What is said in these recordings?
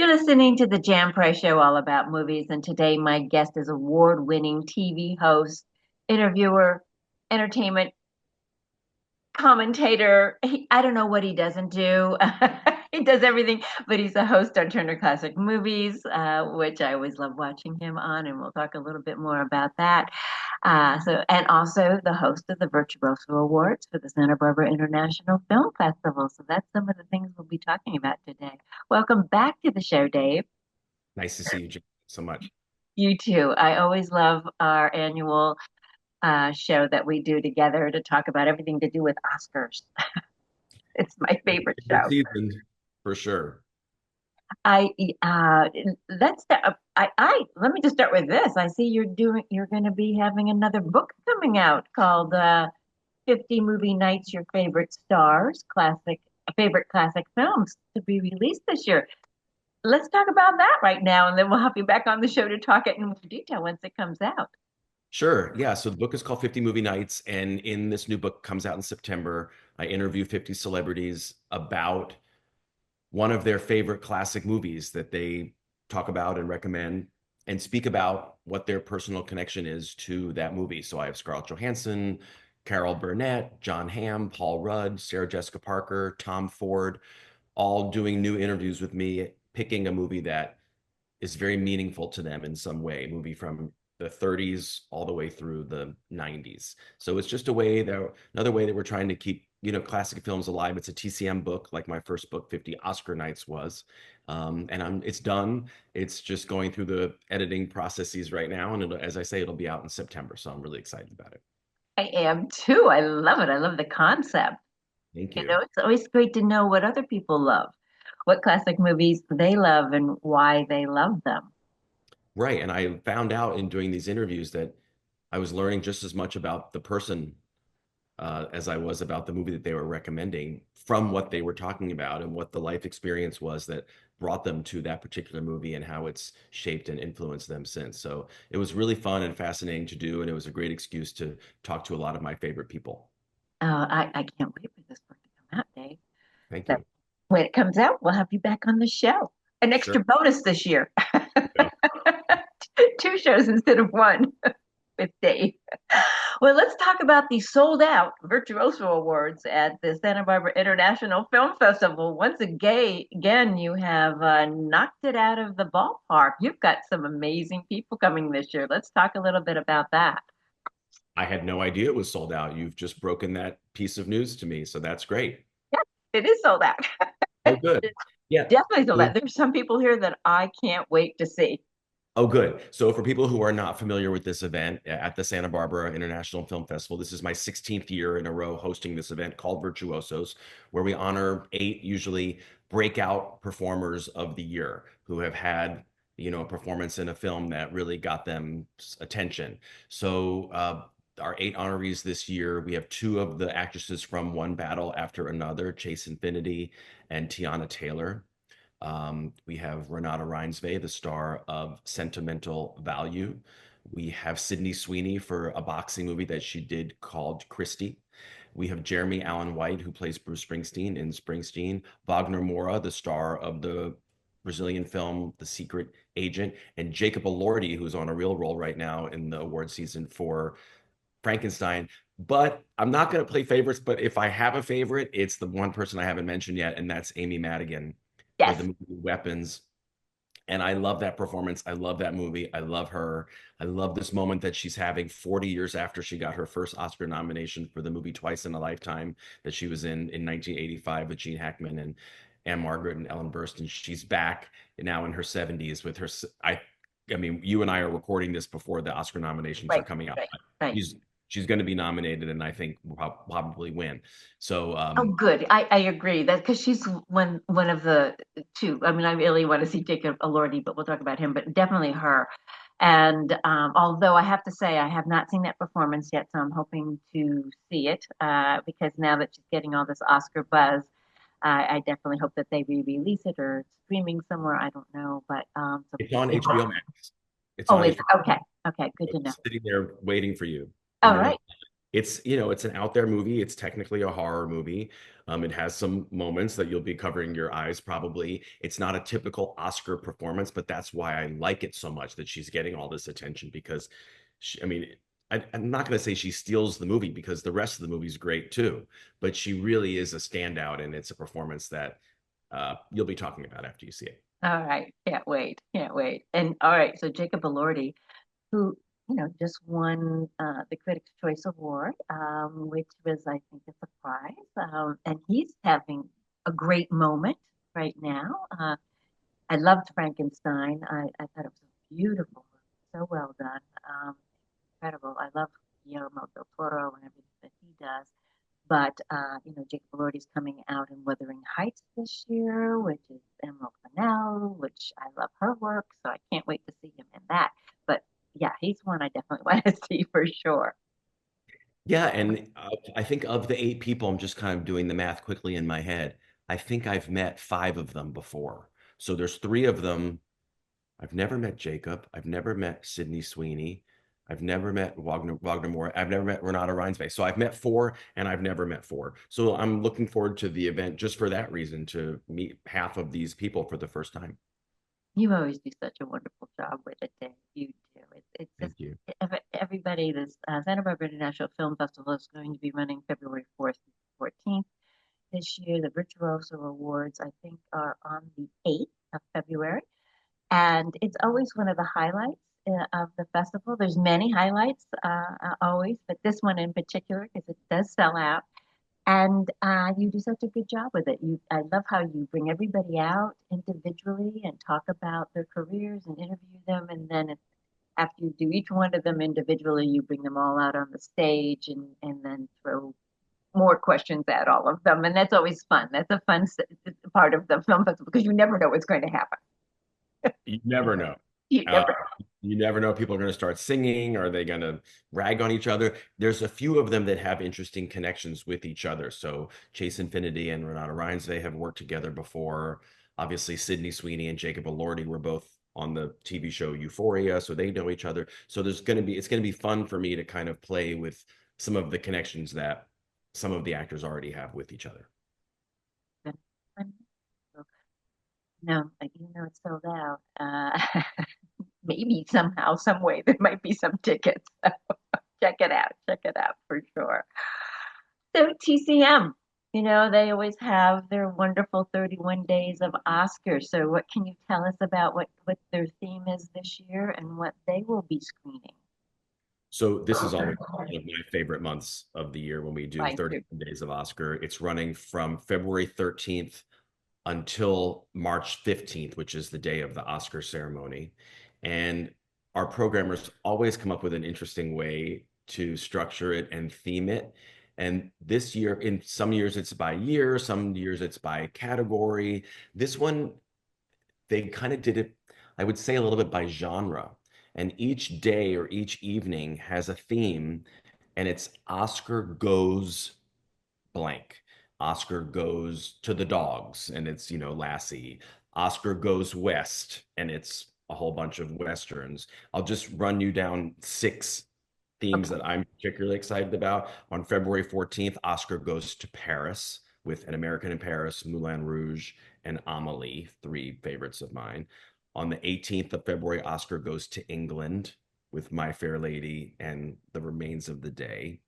You're listening to the Jam Price Show, all about movies. And today, my guest is award-winning TV host, interviewer, entertainment commentator. I don't know what he doesn't do. He does everything, but he's a host on Turner Classic Movies, which I always love watching him on, and we'll talk a little bit more about that. And also the host of the Virtuoso Awards for the Santa Barbara International Film Festival. So that's some of the things we'll be talking about today. Welcome back to the show, Dave. Nice to see you, Jim, so much. You too. I always love our annual show that we do together to talk about everything to do with Oscars. It's my favorite Good show. season for sure. I let's I let me just start with this. I see you're going to be having another book coming out called 50 Movie Nights Your Favorite Stars, favorite classic films to be released this year. Let's talk about that right now, and then we'll have you back on the show to talk it in more detail once it comes out. Sure. Yeah. So the book is called 50 Movie Nights. And in this new book comes out in September, I interview 50 celebrities about one of their favorite classic movies that they talk about and recommend and speak about what their personal connection is to that movie. So I have Scarlett Johansson, Carol Burnett, John Hamm, Paul Rudd, Sarah Jessica Parker, Tom Ford, all doing new interviews with me, picking a movie that is very meaningful to them in some way, movie from the 30s all the way through the 90s. So it's just another way that we're trying to keep, classic films alive. It's a TCM book, like my first book, 50 Oscar Nights was. It's done. It's just going through the editing processes right now. And as I say, it'll be out in September. So I'm really excited about it. I am too. I love it. I love the concept. Thank You you. know, it's always great to know what other people love, what classic movies they love, and why they love them. Right. And I found out in doing these interviews that I was learning just as much about the person as I was about the movie that they were recommending from what they were talking about and what the life experience was that brought them to that particular movie and how it's shaped and influenced them since. So it was really fun and fascinating to do. And it was a great excuse to talk to a lot of my favorite people. I can't wait for this book to come out, Dave. Thank So you. when it comes out, we'll have you back on the show. An Sure. extra bonus this year. Yeah. Two shows instead of one with Dave. Well, let's talk about the sold out Virtuoso Awards at the Santa Barbara International Film Festival. Once again, you have knocked it out of the ballpark. You've got some amazing people coming this year. Let's talk a little bit about that. I had no idea it was sold out. You've just broken that piece of news to me. So that's great. Yes, it is sold out. Oh, good. It's Yeah. definitely sold So out. There's some people here that I can't wait to see. Oh, good. So, for people who are not familiar with this event at the Santa Barbara International Film Festival, this is my 16th year in a row hosting this event called Virtuosos, where we honor 8 usually breakout performers of the year who have had, a performance in a film that really got them attention. So, our 8 honorees this year, we have 2 of the actresses from One Battle After Another, Chase Infinity and Tiana Taylor. We have Renata Reinsve, the star of Sentimental Value. We have Sydney Sweeney for a boxing movie that she did called Christie. We have Jeremy Allen White, who plays Bruce Springsteen in Springsteen. Wagner Moura, the star of the Brazilian film The Secret Agent. And Jacob Elordi, who's on a real roll right now in the award season for Frankenstein. But I'm not going to play favorites. But if I have a favorite, it's the one person I haven't mentioned yet, and that's Amy Madigan for the Yes. movie Weapons. And I love that performance. I love that movie. I love her. I love this moment that she's having 40 years after she got her first Oscar nomination for the movie Twice in a Lifetime that she was in 1985 with Gene Hackman and Anne Margaret and Ellen Burstyn. She's back now in her 70s with her. I mean, you and I are recording this before the Oscar nominations are Right, coming out. right, right. She's she's going to be nominated, and I think will probably win. So Oh, good. I agree that because she's one of the two. I mean, I really want to see Jacob Elordi, but we'll talk about him. But definitely her. And although I have to say I have not seen that performance yet, so I'm hoping to see it because now that she's getting all this Oscar buzz, I definitely hope that they re-release it or it's streaming somewhere. I don't know, but so it's on HBO Max. It's oh, on it's HBO. okay. Okay, good to know. It's sitting there waiting for you in All your right. notes. It's, you know, it's an out there movie. It's technically a horror movie. It has some moments that you'll be covering your eyes probably. It's not a typical Oscar performance, but that's why I like it so much that she's getting all this attention because I mean, I'm not going to say she steals the movie because the rest of the movie is great too, but she really is a standout and it's a performance that you'll be talking about after you see it. All right, can't wait, can't wait. And all right, so Jacob Elordi, who, just won the Critics' Choice Award, which was, I think, a surprise. And he's having a great moment right now. I loved Frankenstein. I thought it was beautiful, so well done, incredible. I love Guillermo del Toro and everything that he does. But Jacob Elordi's coming out in Wuthering Heights this year, which is Emerald Fennell, which I love her work, so I can't wait to see him in that. But yeah, he's one I definitely want to see for sure. Yeah, and I think of the eight people, I'm just kind of doing the math quickly in my head. I think I've met five of them before. So there's three of them. I've never met Jacob. I've never met Sydney Sweeney. I've never met Wagner Moore. I've never met Renata Reinsve. So I've met four and I've never met four. So I'm looking forward to the event just for that reason to meet half of these people for the first time. You always do such a wonderful job with it, Dave. You do. It's just Thank you. everybody. This Santa Barbara International Film Festival is going to be running February 4th to 14th this year. The Virtuoso Awards, I think, are on the 8th of February. And it's always one of the highlights of the festival. There's many highlights always, but this one in particular, because it does sell out. And you do such a good job with it. I love how you bring everybody out individually and talk about their careers and interview them. And then after you do each one of them individually, you bring them all out on the stage and then throw more questions at all of them. And that's always fun. That's a fun part of the film festival because you never know what's going to happen. You never know. You Uh, never you never know if people are going to start singing. Are they going to rag on each other? There's a few of them that have interesting connections with each other. So Chase Infinity and Renata Rhynes, they have worked together before. Obviously, Sydney Sweeney and Jacob Elordi were both on the TV show Euphoria, so they know each other. So it's going to be fun for me to kind of play with some of the connections that some of the actors already have with each other. No, it's sold out. Maybe somehow, some way, there might be some tickets. Check it out. Check it out for sure. So TCM, they always have their wonderful 31 days of Oscars. So what can you tell us about what their theme is this year and what they will be screening? So this is always one of my favorite months of the year when we do Mine 31 Days of Oscar. It's running from February 13th until March 15th, which is the day of the Oscar ceremony. And our programmers always come up with an interesting way to structure it and theme it. And this year, in some years it's by year, some years it's by category. This one, they kind of did it, I would say, a little bit by genre. And each day or each evening has a theme, and it's Oscar goes blank. Oscar goes to the dogs, and it's, Lassie. Oscar goes west, and it's a whole bunch of westerns. I'll just run you down six themes Okay. that I'm particularly excited about. On February 14th, Oscar goes to Paris with An American in Paris, Moulin Rouge, and Amelie, three favorites of mine. On the 18th of February, Oscar goes to England with My Fair Lady and The Remains of the Day,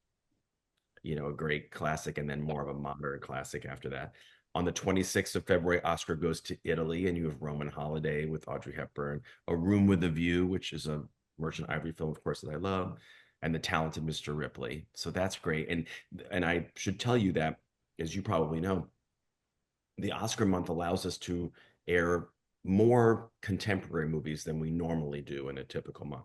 a great classic, and then more of a modern classic after that. On the 26th of February, Oscar goes to Italy, and you have Roman Holiday with Audrey Hepburn, A Room with a View, which is a Merchant Ivory film, of course, that I love, and The Talented Mr. Ripley. So that's great. And I should tell you that, as you probably know, the Oscar month allows us to air more contemporary movies than we normally do in a typical month.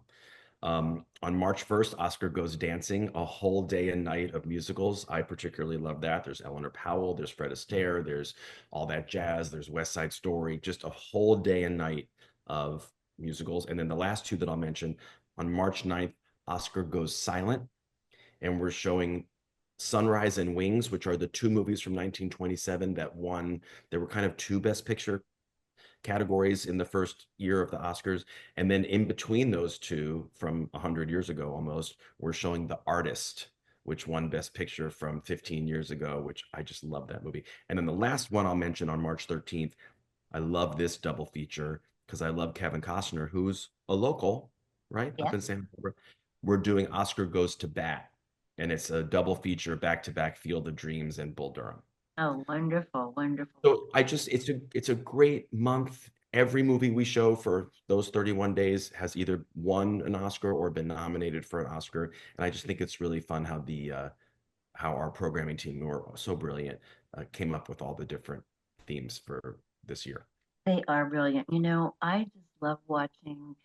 On March 1st, Oscar Goes Dancing, a whole day and night of musicals. I particularly love that. There's Eleanor Powell, there's Fred Astaire, there's All That Jazz, there's West Side Story, just a whole day and night of musicals. And then the last two that I'll mention, on March 9th, Oscar Goes Silent, and we're showing Sunrise and Wings, which are the two movies from 1927 that won. There were kind of two Best Picture categories in the first year of the Oscars. And then in between those two, from 100 years ago almost, we're showing The Artist, which won Best Picture from 15 years ago, which I just love that movie. And then the last one I'll mention on March 13th, I love this double feature because I love Kevin Costner, who's a local, right, up Yes. in Santa Barbara. We're doing Oscar Goes to Bat, and it's a double feature back-to-back Field of Dreams and Bull Durham. Oh, wonderful, wonderful. So it's a great month. Every movie we show for those 31 days has either won an Oscar or been nominated for an Oscar. And I just think it's really fun how the how our programming team, who are so brilliant, came up with all the different themes for this year. They are brilliant. I just love watching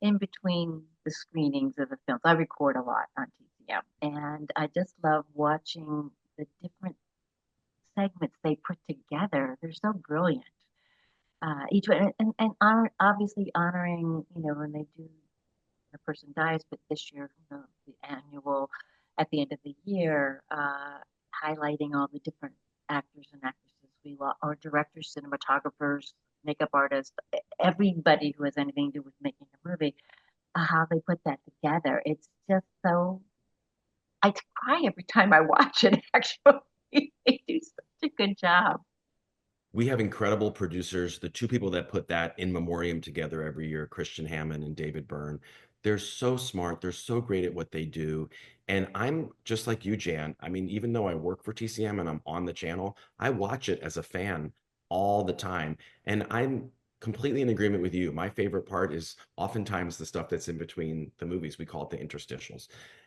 in between the screenings of the films. I record a lot on TCM, and I just love watching the different segments they put together. They're so brilliant. Each one, and obviously honoring, when they do the person dies, but this year, the annual at the end of the year, highlighting all the different actors and actresses we love, or directors, cinematographers, makeup artists, everybody who has anything to do with making a movie, how they put that together. It's just so, I cry every time I watch it, actually. They do such a good job. We have incredible producers. The two people that put that in memoriam together every year, Christian Hammond and David Byrne, they're so smart. They're so great at what they do. And I'm just like you, Jan. I mean, even though I work for TCM and I'm on the channel, I watch it as a fan all the time. And I'm completely in agreement with you. My favorite part is oftentimes the stuff that's in between the movies. We call it the interstitials.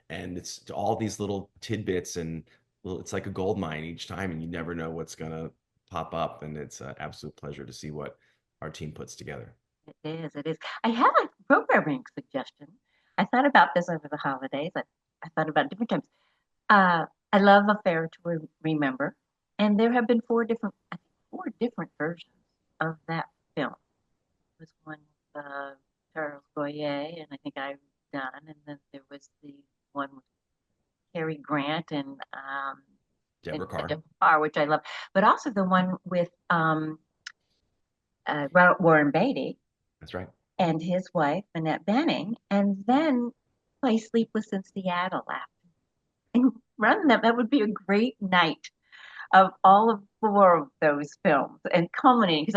And it's all these little tidbits and well, it's like a gold mine each time, and you never know what's gonna pop up, and it's an absolute pleasure to see what our team puts together. It is, it is. I have a programming suggestion. I thought about this over the holidays. I thought about it different times. I love Affair to Remember, and there have been I think four different versions of that film. There was one with Charles Boyer, and I think I've done, and then there was the one with Cary Grant and Deborah Carr. Deborah Carr, which I love, but also the one with Warren Beatty That's right. and his wife, Annette Bening, and then play Sleepless in Seattle after. And run them. That would be a great night of all of four of those films and culminating because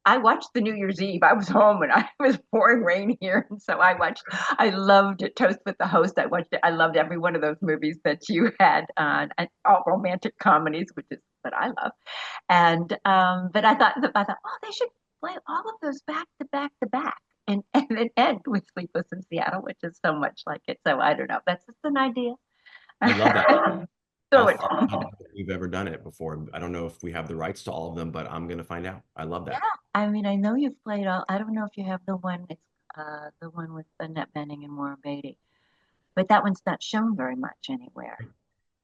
I watched the New Year's Eve. I was home and I was pouring rain here. And so I loved it. Toast with the Host. I watched it. I loved every one of those movies that you had and all romantic comedies, which is what I love. And but I thought, oh, they should play all of those back to back to back. And then end with Sleepless in Seattle, which is so much like it. So I don't know. That's just an idea. I love that. So it, I don't know if we've ever done it before. I don't know if we have the rights to all of them, but I'm going to find out. I love yeah, that. I mean, I know you've played all. I don't know if you have the one. It's the one with Annette Bening and Warren Beatty, but that one's not shown very much anywhere.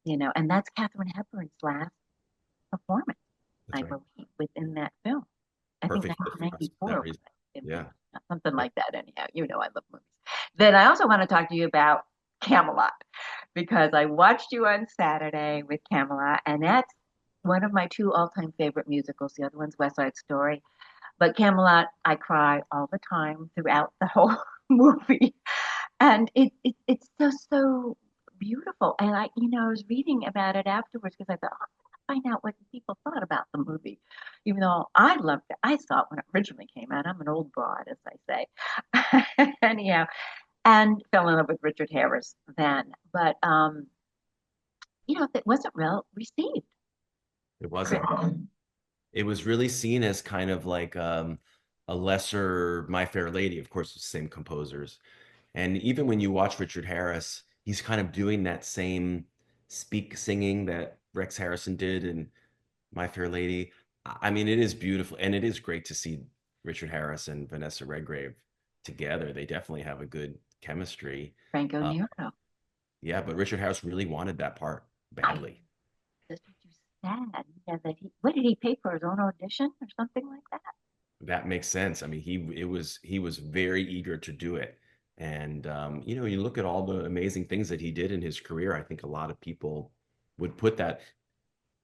And that's Katharine Hepburn's last performance, That's I right. believe, within that film. I think Perfect fit for us for 1994 that was reason. it, Yeah. something Yeah. like that. Anyhow, I love movies. Then I also want to talk to you about Camelot because I watched you on Saturday with Camelot, and that's one of my two all-time favorite musicals. The other one's West Side Story. But Camelot, I cry all the time throughout the whole movie, and it's so beautiful. And I was reading about it afterwards because I thought, oh, I gotta find out what people thought about the movie, even though I loved it. I saw it when it originally came out. I'm an old broad, as I say. Anyhow, and fell in love with Richard Harris then. But it wasn't well received. It wasn't. It was really seen as kind of like a lesser My Fair Lady, of course, the same composers. And even when you watch Richard Harris, he's kind of doing that same speak singing that Rex Harrison did in My Fair Lady. I mean, it is beautiful, and it is great to see Richard Harris and Vanessa Redgrave together. They definitely have a good chemistry. Franco Uh, Nero. yeah, but Richard Harris really wanted that part I badly. That's what you said. Yeah, what did he pay for his own audition or something like that? That makes sense. I mean, he was very eager to do it. And you look at all the amazing things that he did in his career. I think a lot of people would put that,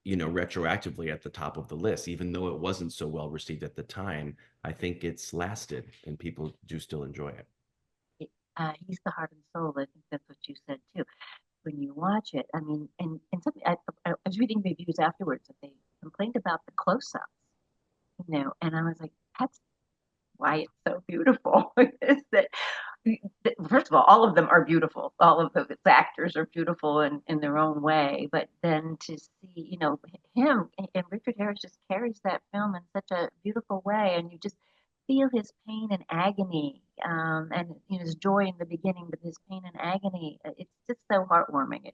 retroactively at the top of the list, even though it wasn't so well received at the time. I think it's lasted and people do still enjoy it. He's the heart and soul. I think that's what you said too. when you watch it. I mean, and something I was reading reviews afterwards that they complained about the close-ups, and I was like, that's why it's so beautiful. Is that first of all of them are beautiful. All of the actors are beautiful in their own way. But then to see, him and Richard Harris just carries that film in such a beautiful way, and you just feel his pain and agony, and his joy in the beginning, but his pain and agony. It's just so heartwarming.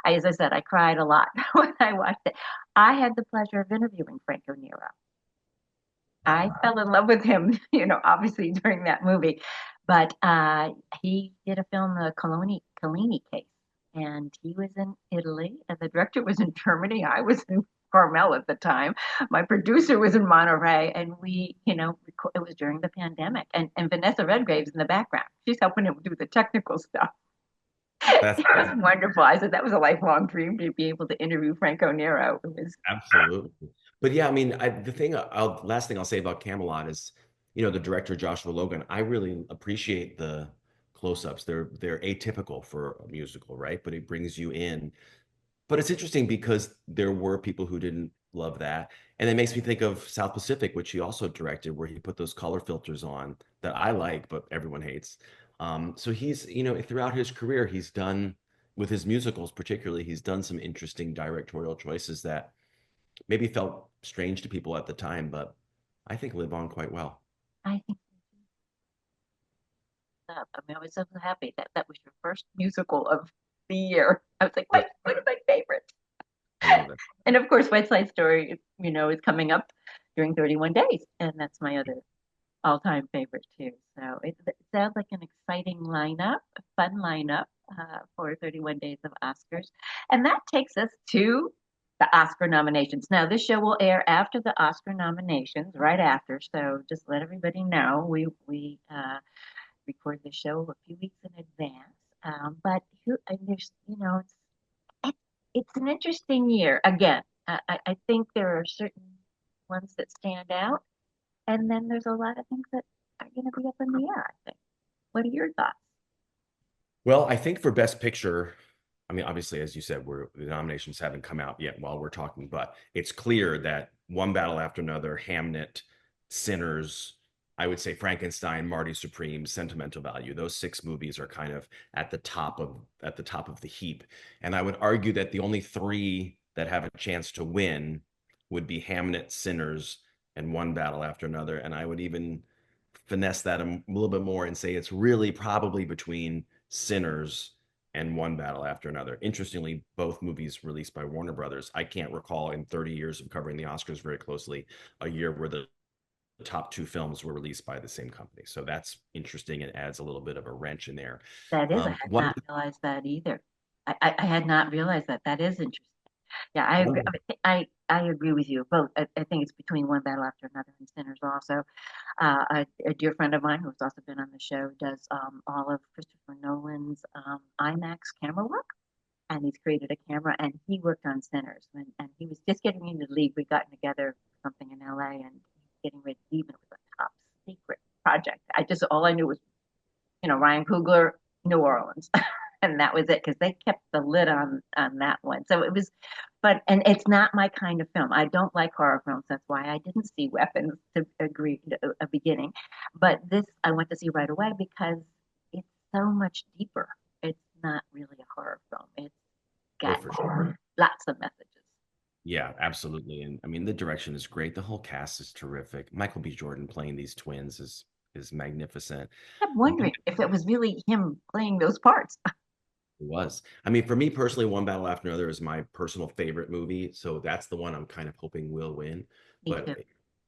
As I said, I cried a lot when I watched it. I had the pleasure of interviewing Franco Nero. I Wow. fell in love with him, obviously during that movie. But he did a film, the Collini case, and he was in Italy, and the director was in Germany. I was in Carmel at the time. My producer was in Monterey, and we, it was during the pandemic, and Vanessa Redgrave's in the background. She's helping him do the technical stuff. That's It was wonderful. I said that was a lifelong dream to be able to interview Franco Nero. It was absolutely. But yeah, I mean, last thing I'll say about Camelot is, the director Joshua Logan. I really appreciate the close-ups. They're atypical for a musical, right? But it brings you in. But it's interesting because there were people who didn't love that, and it makes me think of South Pacific, which he also directed, where he put those color filters on that I like, but everyone hates. So he's, throughout his career, he's done with his musicals, particularly, he's done some interesting directorial choices that maybe felt strange to people at the time, but I think live on quite well. I think I mean, I was so happy that that was your first musical of the year. I was like, Yep, wait, one of my favorites. I love it. And of course, West Side Story, is coming up during 31 days, and that's my other all-time favorite too. So it sounds like an exciting lineup, a fun lineup for 31 Days of Oscars, and that takes us to the Oscar nominations. Now, this show will air after the Oscar nominations, right after. So just let everybody know we record the show a few weeks in advance. But and there's, it, it's an interesting year. Again, I think there are certain ones that stand out, and then there's a lot of things that are going to be up in the air, I think. What are your thoughts? Well, I think for Best Picture, I mean, obviously, as you said, the nominations haven't come out yet while we're talking, but it's clear that One Battle After Another, Hamnet, Sinners, I would say Frankenstein, Marty Supreme, Sentimental Value. Those six movies are kind of at the top of the heap. And I would argue that the only three that have a chance to win would be Hamnet, Sinners, and One Battle After Another. And I would even finesse that a little bit more and say it's really probably between Sinners and One Battle After Another. Interestingly, both movies released by Warner Brothers. I can't recall in 30 years of covering the Oscars very closely a year where the top two films were released by the same company. So that's interesting and adds a little bit of a wrench in there. That is, I had One, not realized that either. I had not realized that. That is interesting. Yeah, I agree. one, I agree with you both. I think it's between One Battle After Another and Sinners also. A dear friend of mine who's also been on the show does all of Christopher Nolan's IMAX camera work, and he's created a camera, and he worked on Sinners, and he was just getting ready to leave. We'd gotten together for something in LA, and he's getting ready to leave, and it was a top secret project. All I knew was, Ryan Coogler, New Orleans. And that was it because they kept the lid on that one. So it was, and it's not my kind of film. I don't like horror films. That's why I didn't see Weapons to agree a beginning. But this I went to see right away because it's so much deeper. It's not really a horror film. It's oh, got for sure. lots of messages. Yeah, absolutely. And I mean, the direction is great. The whole cast is terrific. Michael B. Jordan playing these twins is magnificent. I kept And wondering if it was really him playing those parts. it was. I mean, for me personally, One Battle After Another is my personal favorite movie. So that's the one I'm kind of hoping will win. Me too. But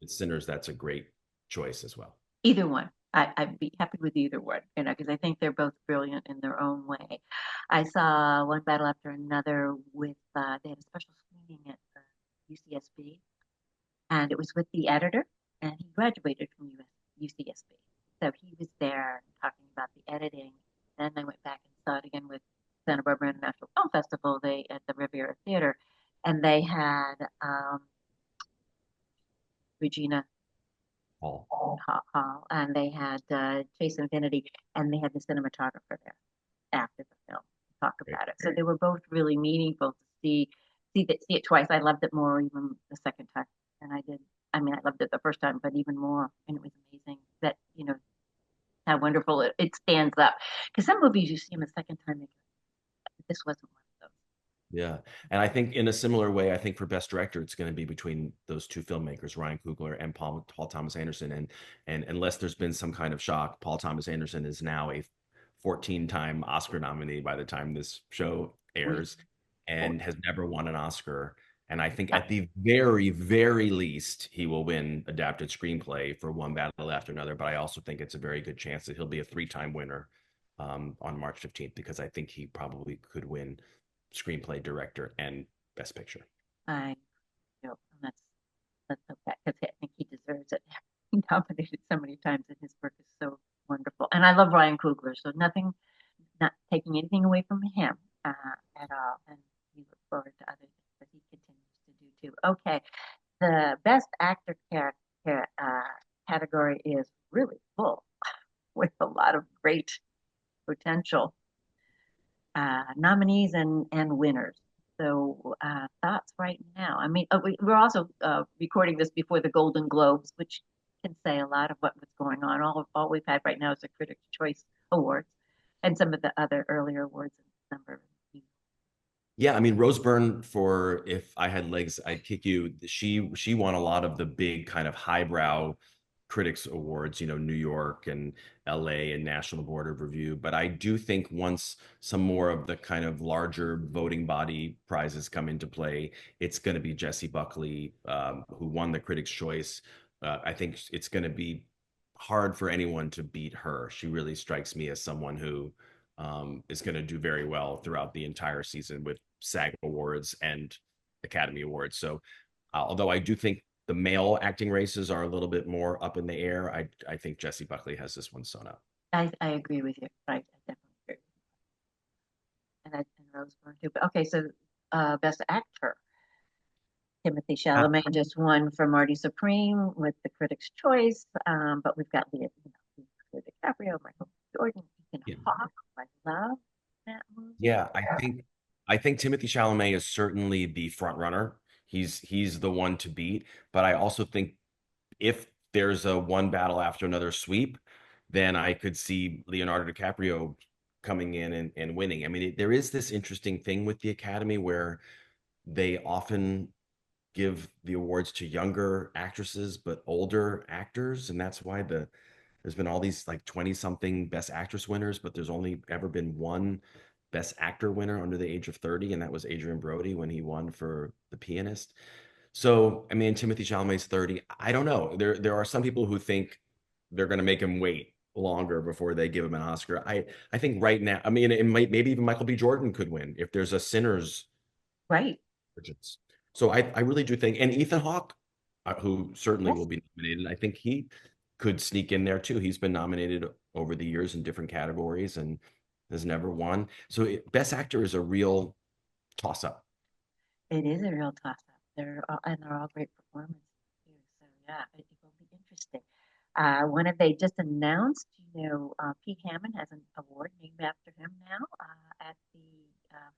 it's Sinners, that's a great choice as well. Either one. I'd be happy with either one, because I think they're both brilliant in their own way. I saw One Battle After Another with, they had a special screening at UCSB, and it was with the editor, and he graduated from UCSB. So he was there talking about the editing. Then I went back and saw it again with Santa Barbara International Film Festival, they at the Riviera Theater, and they had Regina Paul. Hall, and they had Chase Infinity, and they had the cinematographer there after the film. talk about it. So they were both really meaningful to see it twice. I loved it more even the second time than I did. I mean, I loved it the first time, but even more, and it was amazing that how wonderful it stands up. Because some movies you see them a second time, this wasn't one of those. Yeah. And I think in a similar way, I think for best director, it's going to be between those two filmmakers, Ryan Coogler and Paul Thomas Anderson. And unless there's been some kind of shock, Paul Thomas Anderson is now a 14-time Oscar nominee by the time this show We, airs and has never won an Oscar. And I think uh, at the very, very least, he will win adapted screenplay for One Battle After Another. But I also think it's a very good chance that he'll be a three-time winner on March 15th, because I think he probably could win screenplay, director, and best picture. I know, and that's okay because I think he deserves it. He nominated so many times, and his work is so wonderful. And I love Ryan Coogler, so nothing, not taking anything away from him at all. And we look forward to other things that he continues to do too. Okay, the best actor category is really full with a lot of great potential nominees and winners. So thoughts right now. I mean, we're also recording this before the Golden Globes, which can say a lot of what was going on. All we've had right now is the Critics' Choice Awards and some of the other earlier awards in December. Yeah, I mean Rose Byrne for If I Had Legs, I'd Kick You. She won a lot of the big kind of highbrow critics awards, New York and LA and National Board of Review. But I do think once some more of the kind of larger voting body prizes come into play, it's going to be Jessie Buckley, who won the Critics' Choice. I think it's going to be hard for anyone to beat her. She really strikes me as someone who is going to do very well throughout the entire season with SAG Awards and Academy Awards. So, although I do think the male acting races are a little bit more up in the air, I think Jessie Buckley has this one sewn up. I agree with you. I definitely agree. And Rose Byrne too. But okay, so best actor. Timothy Ah, Chalamet just won for Marty Supreme with the Critics' Choice, but we've got Leonardo DiCaprio, Michael Jordan, Ethan yeah, Hawke. I love that movie. yeah, I think Timothy Chalamet is certainly the front runner. He's the one to beat, but I also think if there's a one battle after another sweep, then I could see Leonardo DiCaprio coming in and winning. I mean, there is this interesting thing with the Academy where they often give the awards to younger actresses but older actors, and that's why there's been all these like 20 something best actress winners, but there's only ever been one best actor winner under the age of 30, and that was Adrian Brody when he won for The Pianist. So, I mean, Timothy Chalamet's 30. I don't know. There are some people who think they're going to make him wait longer before they give him an Oscar. I think right now, I mean, maybe even Michael B. Jordan could win if there's a Sinners Right. Origins. So I really do think, and Ethan Hawke, who certainly will Yes, be nominated, I think he could sneak in there too. He's been nominated over the years in different categories and has never won. So Best Actor is a real toss up. it is a real toss-up. They're all great performances too. So yeah, it will be interesting. One of they just announced, Pete Hammond has an award named after him now at the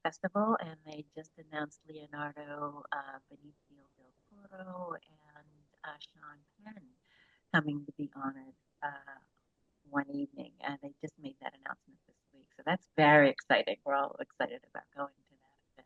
festival, and they just announced Leonardo Benicio del Toro and Sean Penn coming to be honored one evening, and they just made that announcement this week. So that's very exciting. We're all excited about going to that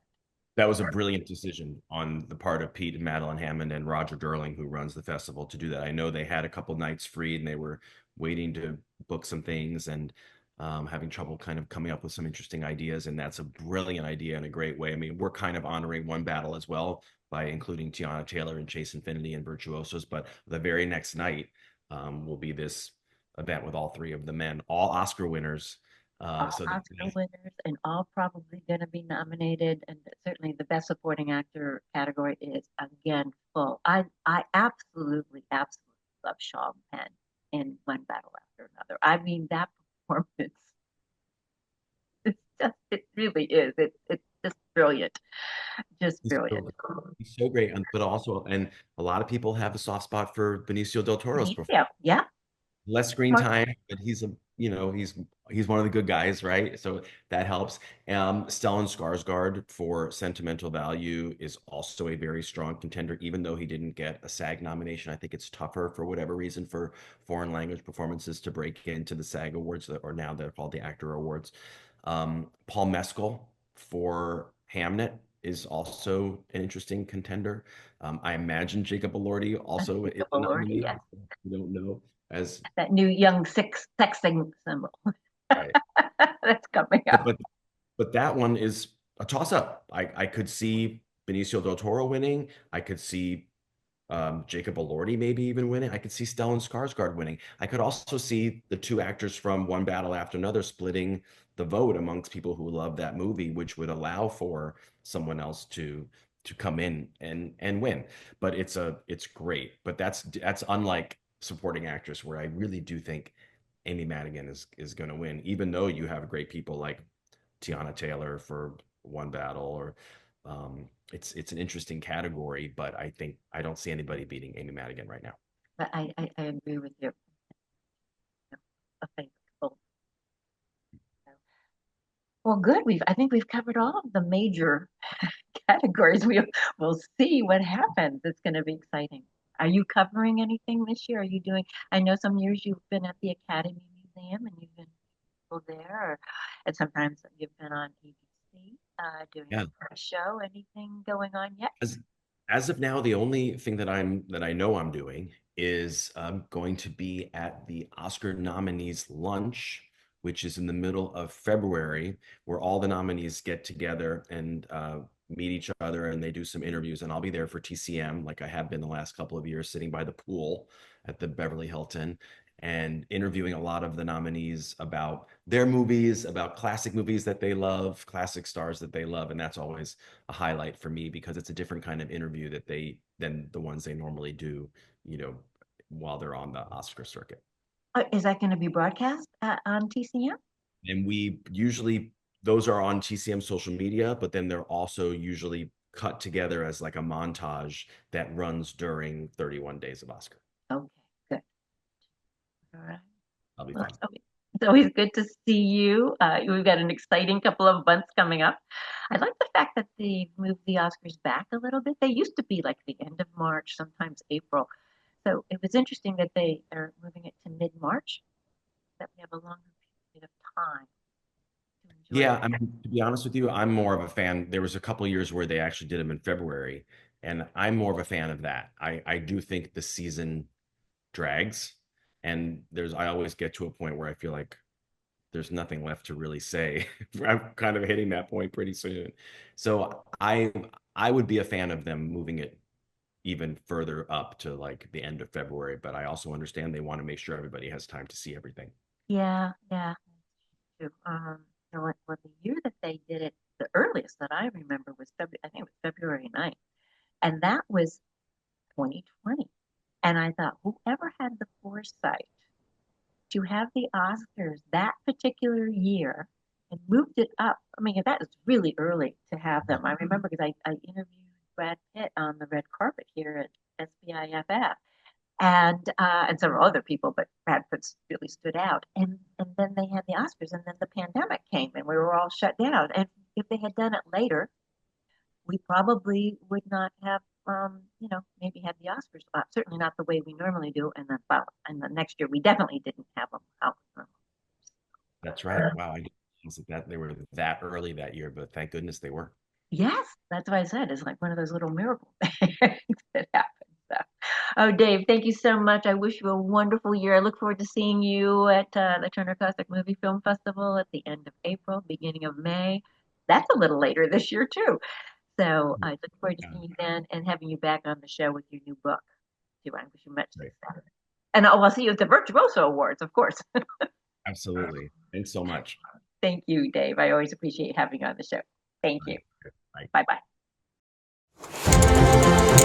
That was a brilliant decision on the part of Pete and Madeline Hammond and Roger Durling, who runs the festival, to do that. I know they had a couple nights free and they were waiting to book some things and having trouble kind of coming up with some interesting ideas. And that's a brilliant idea in a great way. I mean, we're kind of honoring one battle as well by including Tiana Taylor and Chase Infinity and Virtuosos. But the very next night will be this event with all three of the men, all Oscar winners. all So Oscar winners and all probably going to be nominated. And certainly the best supporting actor category is again full. I absolutely love Sean Penn in One Battle After Another. I mean, that performance, it really is. It's just brilliant. Just He's brilliant. so, he's so great, but also, and a lot of people have a soft spot for Benicio del Toro's performance. Yeah, yeah, less screen Smart. time, but he's he's one of the good guys, right? So that helps. Stellan Skarsgård for Sentimental Value is also a very strong contender, even though he didn't get a SAG nomination. I think it's tougher for whatever reason for foreign language performances to break into the SAG Awards, or now they're called the Actor Awards. Paul Mescal for Hamnet is also an interesting contender. I imagine Jacob Elordi also is Jacob a Elordi, nominee. yes. I don't know as That new young sexing symbol right. that's coming But up. but but that one is a toss up. I could see Benicio del Toro winning. I could see Jacob Elordi maybe even winning. I could see Stellan Skarsgård winning. I could also see the two actors from One Battle After Another splitting the vote amongst people who love that movie, which would allow for someone else to come in and win. But it's great. But that's unlike supporting actress, where I really do think Amy Madigan is going to win, even though you have great people like Tiana Taylor for One Battle, or it's an interesting category, but I think I don't see anybody beating Amy Madigan right now. But I agree with you. A faithful. Well, good. I think we've covered all of the major categories. We'll see what happens. It's going to be exciting. Are you covering anything this year? Are you doing? I know some years you've been at the Academy Museum and you've been people there, and sometimes you've been on ABC doing Yeah. a show. Anything going on yet? As as of now, the only thing that I know I'm doing is going to be at the Oscar nominees lunch, which is in the middle of February, where all the nominees get together and meet each other, and they do some interviews. And I'll be there for TCM, like I have been the last couple of years, sitting by the pool at the Beverly Hilton and interviewing a lot of the nominees about their movies, about classic movies that they love, classic stars that they love. And that's always a highlight for me, because it's a different kind of interview than the ones they normally do, you know, while they're on the Oscar circuit. Is that going to be broadcast on TCM? And we usually those are on TCM social media, but then they're also usually cut together as like a montage that runs during 31 days of Oscar. Okay, good. All right. That'll be Well, fun. it's always good to see you. We've got an exciting couple of months coming up. I like the fact that they moved the Oscars back a little bit. They used to be like the end of March, sometimes April. So it was interesting that they are moving it to mid-March, that we have a longer period of time to enjoy Yeah, it. I mean, to be honest with you, I'm more of a fan. There was a couple of years where they actually did them in February, and I'm more of a fan of that. I do think the season drags, and I always get to a point where I feel like there's nothing left to really say. I'm kind of hitting that point pretty soon. So I would be a fan of them moving it even further up to like the end of February, but I also understand they want to make sure everybody has time to see everything. Yeah, yeah. True. Well, the year that they did it, the earliest that I remember was February, I think it was February 9th. And that was 2020. And I thought, whoever had the foresight to have the Oscars that particular year and moved it up. I mean, that is really early to have them. I remember because I interviewed Brad Pitt on the red carpet here at SBIFF and several other people, but Brad Pitt really stood out. And then they had the Oscars, and then the pandemic came, and we were all shut down. And if they had done it later, we probably would not have, maybe had the Oscars. Certainly not the way we normally do. And then, well, and the next year we definitely didn't have them out. That's right. Wow, I didn't realize that they were that early that year, but thank goodness they were. Yes, that's what I said. It's like one of those little miracle things that happens. So, oh, Dave, thank you so much. I wish you a wonderful year. I look forward to seeing you at the Turner Classic Movie Film Festival at the end of April, beginning of May. That's a little later this year too. So I look forward to Yeah, seeing you then and having you back on the show with your new book too. I wish you much great. success. And I'll see you at the Virtuoso Awards, of course. Absolutely. Thanks so much. Thank you, Dave. I always appreciate having you on the show. Thank Bye. you. Bye. Bye bye.